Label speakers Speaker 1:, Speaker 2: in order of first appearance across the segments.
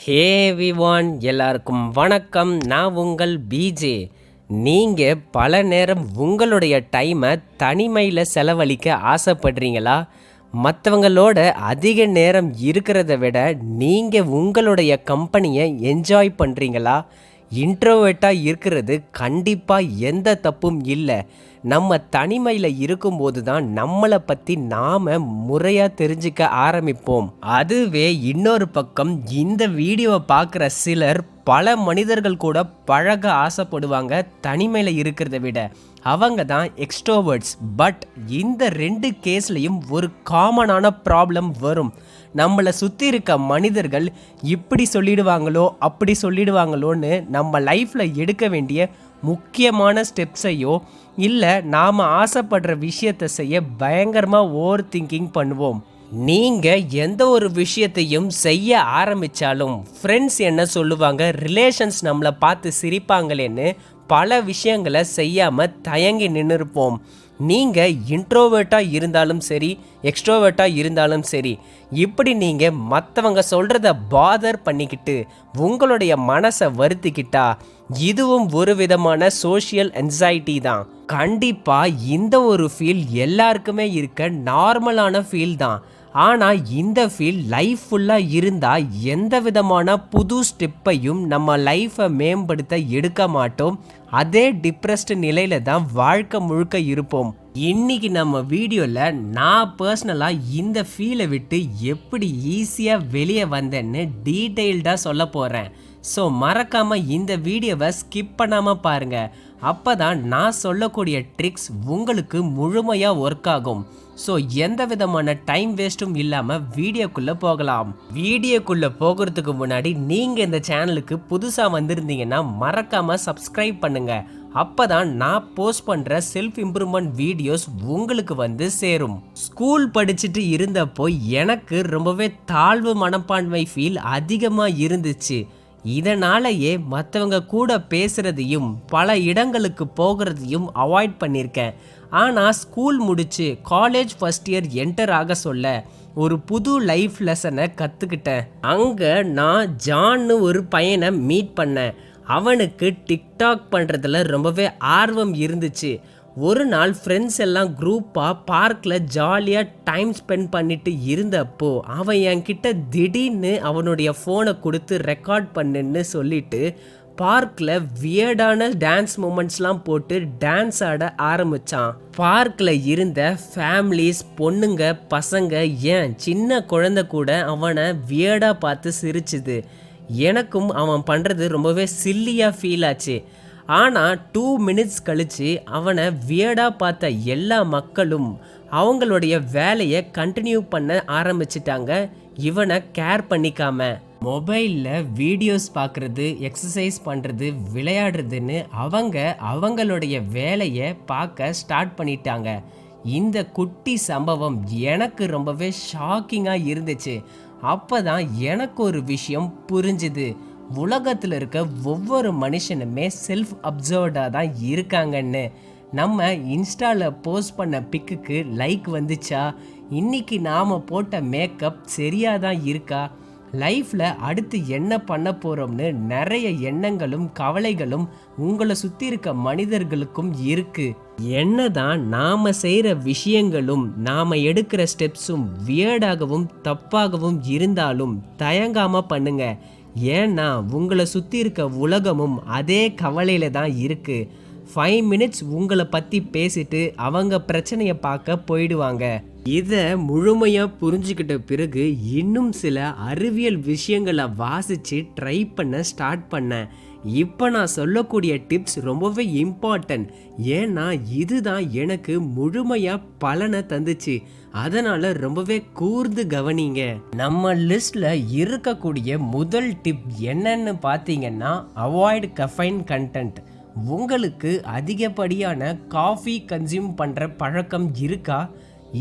Speaker 1: ஹே everyone, எல்லாருக்கும் வணக்கம். நான் உங்கள் பிஜே. நீங்கள் பல நேரம் உங்களுடைய டைமை தனிமையில் செலவழிக்க ஆசைப்படுறீங்களா? மற்றவங்களோட அதிக நேரம் இருக்கிறத விட நீங்கள் உங்களுடைய கம்பெனியை என்ஜாய் பண்ணுறீங்களா? இன்ட்ரோவேர்ட்டாக இருக்கிறது கண்டிப்பாக எந்த தப்பும் இல்லை. நம்ம தனிமையில் இருக்கும்போது தான் நம்மளை பற்றி நாம் முறையாக தெரிஞ்சுக்க ஆரம்பிப்போம். அதுவே இன்னொரு பக்கம் இந்த வீடியோவை பார்க்குற சிலர் பல மனிதர்கள் கூட பழக ஆசைப்படுவாங்க தனிமையில் இருக்கிறத விட. அவங்க தான் எக்ஸ்ட்ரோவர்ட்ஸ். பட் இந்த ரெண்டு கேஸ்லையும் ஒரு காமனான ப்ராப்ளம் வரும். நம்மளை சுற்றி இருக்க மனிதர்கள் இப்படி சொல்லிடுவாங்களோ அப்படி சொல்லிடுவாங்களோன்னு நம்ம லைஃப்பில் எடுக்க வேண்டிய முக்கியமான ஸ்டெப்ஸையோ இல்லை நாம் ஆசைப்படுற விஷயத்தை செய்ய பயங்கரமாக ஓவர் திங்கிங் பண்ணுவோம். நீங்கள் எந்த ஒரு விஷயத்தையும் செய்ய ஆரம்பித்தாலும் ஃப்ரெண்ட்ஸ் என்ன சொல்லுவாங்க, ரிலேஷன்ஸ் நம்மளை பார்த்து சிரிப்பாங்களேன்னு பல விஷயங்களை செய்யாமல் தயங்கி நின்றுருப்போம். நீங்கள் இன்ட்ரோவேர்ட்டாக இருந்தாலும் சரி, எக்ஸ்ட்ரோவேர்ட்டாக இருந்தாலும் சரி, இப்படி நீங்கள் மற்றவங்க சொல்கிறத பாதர் பண்ணிக்கிட்டு உங்களுடைய மனசை வருத்திக்கிட்டா இதுவும் ஒரு விதமான சோஷியல் என்சைட்டி தான். கண்டிப்பாக இந்த ஒரு ஃபீல் எல்லாருக்குமே இருக்க நார்மலான ஃபீல் தான். ஆனால் இந்த ஃபீல் லைஃப் ஃபுல்லாக இருந்தால் எந்த விதமான புது ஸ்டெப்பையும் நம்ம லைஃப்பை மேம்படுத்த எடுக்க மாட்டோம். அதே டிப்ரெஸ்டு நிலையில் தான் வாழ்க்கை முழுக்க இருப்போம். இன்றைக்கி நம்ம வீடியோவில் நான் பர்சனலாக இந்த ஃபீலை விட்டு எப்படி ஈஸியாக வெளியே வந்தேன்னு டீட்டெயில்டாக சொல்ல போகிறேன். ஸோ மறக்காமல் இந்த வீடியோவை ஸ்கிப் பண்ணாமல் பாருங்கள். அப்போ தான் நான் சொல்லக்கூடிய ட்ரிக்ஸ் உங்களுக்கு முழுமையாக ஒர்க் ஆகும். ஸோ எந்த விதமான டைம் வேஸ்ட்டும் இல்லாமல் வீடியோக்குள்ளே போகலாம். வீடியோக்குள்ளே போகிறதுக்கு முன்னாடி நீங்கள் இந்த சேனலுக்கு புதுசாக வந்திருந்தீங்கன்னா மறக்காமல் சப்ஸ்கிரைப் பண்ணுங்கள். அப்போ தான் நான் போஸ்ட் பண்ணுற செல்ஃப் இம்ப்ரூவ்மெண்ட் வீடியோஸ் உங்களுக்கு வந்து சேரும். ஸ்கூல் படிச்சுட்டு இருந்தப்போ எனக்கு ரொம்பவே தாழ்வு மனப்பான்மை ஃபீல் அதிகமாக இருந்துச்சு. இதனாலேயே மற்றவங்க கூட பேசுகிறதையும் பல இடங்களுக்கு போகிறதையும் அவாய்ட் பண்ணியிருக்கேன். ஆனால் ஸ்கூல் முடித்து காலேஜ் ஃபஸ்ட் இயர் என்டர் ஆக சொல்ல ஒரு புது லைஃப் லெசனை கற்றுக்கிட்டேன். அங்கே நான் ஜான்னு ஒரு பையனை மீட் பண்ணேன். அவனுக்கு டிக்டாக் பண்ணுறதுல ரொம்பவே ஆர்வம் இருந்துச்சு. ஒரு நாள் ஃப்ரெண்ட்ஸ் எல்லாம் குரூப்பாக பார்க்கில் ஜாலியாக டைம் ஸ்பெண்ட் பண்ணிட்டு இருந்தப்போ அவன் என்கிட்ட திடீர்னு அவனுடைய ஃபோனை கொடுத்து ரெக்கார்ட் பண்ணுன்னு சொல்லிட்டு பார்க்கில் வியர்டான டான்ஸ் மூமெண்ட்ஸ்லாம் போட்டு டான்ஸ் ஆட ஆரம்பித்தான். பார்க்கில் இருந்த ஃபேமிலிஸ், பொண்ணுங்க, பசங்க, ஏன் சின்ன குழந்தை கூட அவனை வியர்டாக பார்த்து சிரிச்சுது. எனக்கும் அவன் பண்ணுறது ரொம்பவே சில்லியாக ஃபீல் ஆச்சு. ஆனால் 2 மினிட்ஸ் கழித்து அவனை வியர்டாக பார்த்த எல்லா மக்களும் அவங்களுடைய வேலையை கண்டினியூ பண்ண ஆரம்பிச்சிட்டாங்க. இவனை கேர் பண்ணிக்காம மொபைலில் வீடியோஸ் பார்க்குறது, எக்ஸசைஸ் பண்ணுறது, விளையாடுறதுன்னு அவங்களுடைய வேலையை பார்க்க ஸ்டார்ட் பண்ணிட்டாங்க. இந்த குட்டி சம்பவம் எனக்கு ரொம்பவே ஷாக்கிங்காக இருந்துச்சு. அப்போ தான் எனக்கு ஒரு விஷயம் புரிஞ்சுது. உலகத்தில் இருக்க ஒவ்வொரு மனுஷனுமே செல்ஃப் அப்சர்வ்டாக தான் இருக்காங்கன்னு. நம்ம இன்ஸ்டாவில் போஸ்ட் பண்ண பிக்குக்கு லைக் வந்துச்சா, இன்றைக்கி நாம் போட்ட மேக்கப் சரியாக தான் இருக்கா, லைஃப்பில் அடுத்து என்ன பண்ண போகிறோம்னு நிறைய எண்ணங்களும் கவலைகளும் உங்களை சுற்றி இருக்க மனிதர்களுக்கும் இருக்குது. என்ன தான் நாம் செய்கிற விஷயங்களும் நாம் எடுக்கிற ஸ்டெப்ஸும் வியர்டாகவும் தப்பாகவும் இருந்தாலும் தயங்காமல் பண்ணுங்க. ஏன்னா உங்களை சுற்றி இருக்க உலகமும் அதே கவலையில் தான் இருக்குது. 5 மினிட்ஸ் உங்களை பற்றி பேசிட்டு அவங்க பிரச்சனையை பார்க்க போயிடுவாங்க. இதை முழுமையாக புரிஞ்சுக்கிட்ட பிறகு இன்னும் சில அறிவியல் விஷயங்களை வாசித்து ட்ரை பண்ண ஸ்டார்ட் பண்ணேன். இப்போ நான் சொல்லக்கூடிய டிப்ஸ் ரொம்பவே இம்பார்ட்டன்ட். ஏன்னா இதுதான் எனக்கு முழுமையாக பலனை தந்துச்சு. அதனால் ரொம்பவே கூர்ந்து கவனிங்க. நம்ம லிஸ்ட்டில் இருக்கக்கூடிய முதல் டிப் என்னன்னு பார்த்தீங்கன்னா, அவாய்ட் கஃபைன் கண்டென்ட். உங்களுக்கு அதிகப்படியான காஃபி கன்சியூம் பண்ணுற பழக்கம் இருக்கா?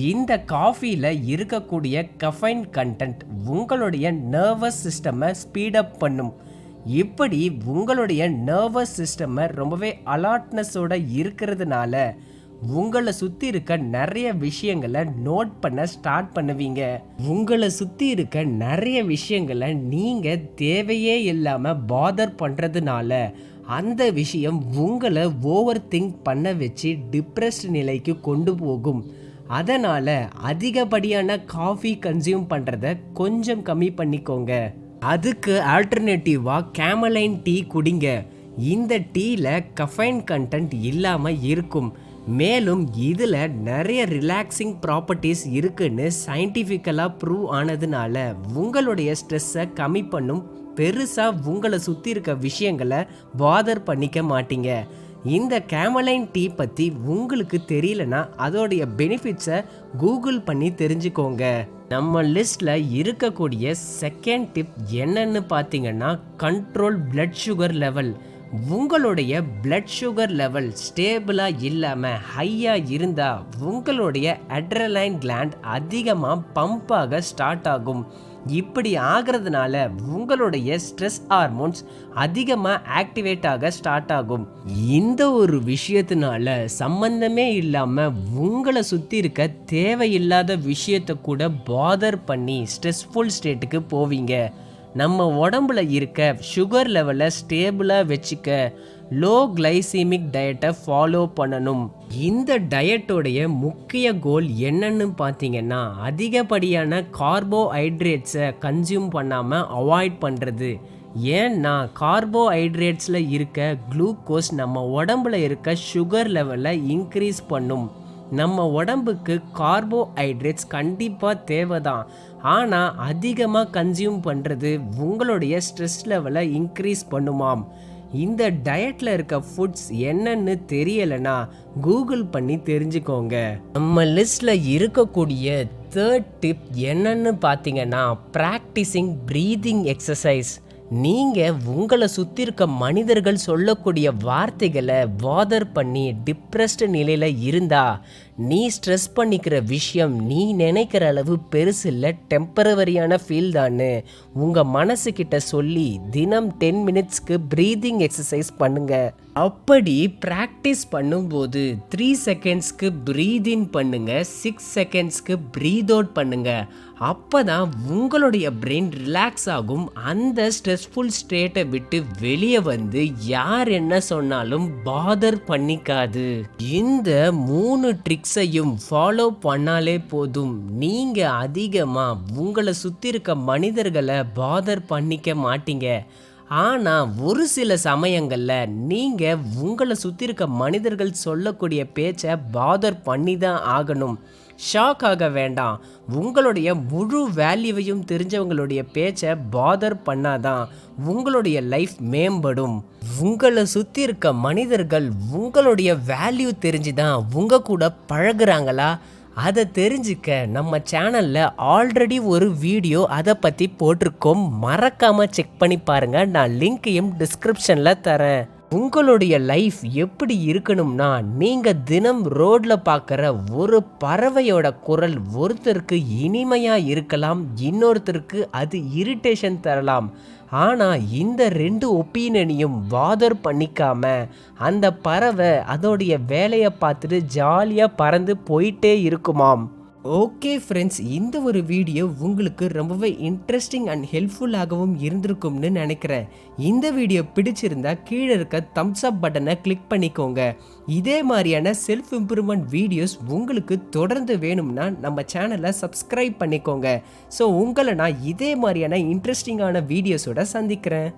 Speaker 1: இந்த காஃபியில் இருக்கக்கூடிய கஃபைன் கண்டென்ட் உங்களுடைய நர்வஸ் சிஸ்டமை ஸ்பீடப் பண்ணும். இப்படி உங்களுடைய நர்வஸ் சிஸ்டமை ரொம்பவே அலர்ட்னஸோடு இருக்கிறதுனால உங்களை சுற்றி இருக்க நிறைய விஷயங்களை நோட் பண்ண ஸ்டார்ட் பண்ணுவீங்க. உங்களை சுற்றி இருக்க நிறைய விஷயங்களை நீங்கள் தேவையே இல்லாமல் பாதர் பண்ணுறதுனால அந்த விஷயம் உங்களை ஓவர் திங்க் பண்ண வச்சு டிப்ரெஸ்ட் நிலைக்கு கொண்டு போகும். அதனால் அதிகப்படியான காஃபி கன்சியூம் பண்ணுறத கொஞ்சம் கம்மி பண்ணிக்கோங்க. அதுக்கு ஆல்டர்னேட்டிவாக கேமலைன் டீ குடிங்க. இந்த டீயில் கஃபைன் கண்டென்ட் இல்லாமல் இருக்கும். மேலும் இதில் நிறைய ரிலாக்ஸிங் ப்ராப்பர்ட்டிஸ் இருக்குன்னு சயின்டிஃபிக்கலாக ப்ரூவ் ஆனதுனால உங்களுடைய ஸ்ட்ரெஸ்ஸை கம்மி பண்ணும். பெருசாக உங்களை சுற்றி இருக்க விஷயங்களை பாதர் பண்ணிக்க மாட்டீங்க. இந்த கேமலைன் டீ பற்றி உங்களுக்கு தெரியலனா அதோடைய பெனிஃபிட்ஸை கூகுள் பண்ணி தெரிஞ்சுக்கோங்க. நம்ம லிஸ்ட்டில் இருக்கக்கூடிய செகண்ட் டிப் என்னன்னு பார்த்தீங்கன்னா கண்ட்ரோல் பிளட் சுகர் லெவல். உங்களுடைய பிளட் சுகர் லெவல் ஸ்டேபிளாக இல்லாமல் ஹையாக இருந்தால் உங்களுடைய அட்ரலைன் கிளாண்ட் அதிகமாக பம்ப் ஆக ஸ்டார்ட் ஆகும். இப்படி ஆகிறதுனால உங்களுடைய ஸ்ட்ரெஸ் ஹார்மோன்ஸ் அதிகமாக ஆக்டிவேட் ஆக ஸ்டார்ட் ஆகும். இந்த ஒரு விஷயத்தினால சம்பந்தமே இல்லாமல் உங்களை சுற்றி இருக்க தேவையில்லாத விஷயத்தை கூட பாதர் பண்ணி ஸ்ட்ரெஸ்ஃபுல் ஸ்டேட்டுக்கு போவீங்க. நம்ம உடம்புல இருக்க சுகர் லெவலை ஸ்டேபிளாக வச்சுக்க லோ கிளைசிமிக் டயட்டை ஃபாலோ பண்ணணும். இந்த டயட்டோடைய முக்கிய கோல் என்னன்னு பார்த்தீங்கன்னா அதிகப்படியான கார்போஹைட்ரேட்ஸை கன்சியூம் பண்ணாமல் அவாய்ட் பண்ணுறது. ஏன்னா கார்போஹைட்ரேட்ஸில் இருக்க குளுக்கோஸ் நம்ம உடம்புல இருக்க சுகர் லெவலை இன்க்ரீஸ் பண்ணும். நம்ம உடம்புக்கு கார்போஹைட்ரேட்ஸ் கண்டிப்பாக தேவை தான். ஆனால் அதிகமாக கன்சியூம் பண்ணுறது உங்களுடைய ஸ்ட்ரெஸ் லெவலை இன்க்ரீஸ் பண்ணுமாம். இந்த டயட்டில் இருக்க ஃபுட்ஸ் என்னன்னு தெரியலைன்னா கூகுள் பண்ணி தெரிஞ்சுக்கோங்க. நம்ம லிஸ்ட்டில் இருக்கக்கூடிய தேர்ட் டிப் என்னன்னு பார்த்தீங்கன்னா ப்ராக்டிஸிங் ப்ரீதிங் எக்ஸசைஸ். நீங்கள் உங்களை சுற்றி இருக்க மனிதர்கள் சொல்லக்கூடிய வார்த்தைகளை பாதர் பண்ணி டிப்ரெஸ்டு நிலையில் இருந்தா நீ ஸ்ட்ரெஸ் பண்ணிக்கிற விஷயம் நீ நினைக்கிற அளவு பெருசு இல்லை, டெம்பரவரியான ஃபீல் தான்னு உங்கள் மனசுக்கிட்ட சொல்லி தினம் 10 மினிட்ஸ்க்கு ப்ரீதிங் எக்ஸசைஸ் பண்ணுங்க. அப்படி ப்ராக்டிஸ் பண்ணும்போது 3 செகண்ட்ஸ்க்கு ப்ரீத் இன் பண்ணுங்க, 6 செகண்ட்ஸ்க்கு ப்ரீத் அவுட் பண்ணுங்க. அப்போ தான் உங்களுடைய பிரெயின் ரிலாக்ஸ் ஆகும். அந்த ஸ்ட்ரெஸ்ஃபுல் ஸ்டேட்டை விட்டு வெளியே வந்து யார் என்ன சொன்னாலும் பாதர் பண்ணிக்காது. இந்த 3 ட்ரிக்ஸையும் ஃபாலோ பண்ணாலே போதும். நீங்கள் அதிகமாக உங்களை சுற்றி இருக்க மனிதர்களை பாதர் பண்ணிக்க மாட்டீங்க. ஆனால் ஒரு சில சமயங்களில் நீங்கள் உங்களை சுற்றி இருக்க மனிதர்கள் சொல்லக்கூடிய பேச்சை பாதர் பண்ணி தான் ஆகணும். ஷாக் ஆக வேண்டாம். உங்களுடைய முழு வேல்யூவையும் தெரிஞ்சவங்களுடைய பேச்சை பாதர் பண்ணாதான் உங்களுடைய லைஃப் மேம்படும். உங்களை சுற்றி இருக்க மனிதர்கள் உங்களுடைய வேல்யூ தெரிஞ்சு தான் உங்கள் கூட பழகுறாங்களா அதை தெரிஞ்சுக்க நம்ம சேனலில் ஆல்ரெடி ஒரு வீடியோ அதை பற்றி போட்டிருக்கோம். மறக்காமல் செக் பண்ணி பாருங்கள். நான் லிங்க்கையும் டிஸ்கிரிப்ஷனில் தரேன். உங்களுடைய லைஃப் எப்படி இருக்கணும்னா நீங்கள் தினம் ரோட்டில் பார்க்குற ஒரு பறவையோட குரல் ஒருத்தருக்கு இனிமையாக இருக்கலாம், இன்னொருத்தருக்கு அது இரிட்டேஷன் தரலாம். ஆனால் இந்த 2 ஒப்பீனியனையும் பாதர் பண்ணிக்காம அந்த பறவை அதோடைய வேலையை பார்த்துட்டு ஜாலியாக பறந்து போயிட்டே இருக்குமாம். ஓகே ஃப்ரெண்ட்ஸ், இந்த ஒரு வீடியோ உங்களுக்கு ரொம்பவே இன்ட்ரெஸ்டிங் அண்ட் ஹெல்ப்ஃபுல்லாகவும் இருந்திருக்கும்னு நினைக்கிறேன். இந்த வீடியோ பிடிச்சிருந்தா கீழே இருக்க தம்ஸ் அப் பட்டனை கிளிக் பண்ணிக்கோங்க. இதே மாதிரியான செல்ஃப் இம்ப்ரூவ்மெண்ட் வீடியோஸ் உங்களுக்கு தொடர்ந்து வேணும்னா நம்ம சேனலை சப்ஸ்கிரைப் பண்ணிக்கோங்க. ஸோ உங்களை நான் இதே மாதிரியான இன்ட்ரெஸ்டிங்கான வீடியோஸோட சந்திக்கிறேன்.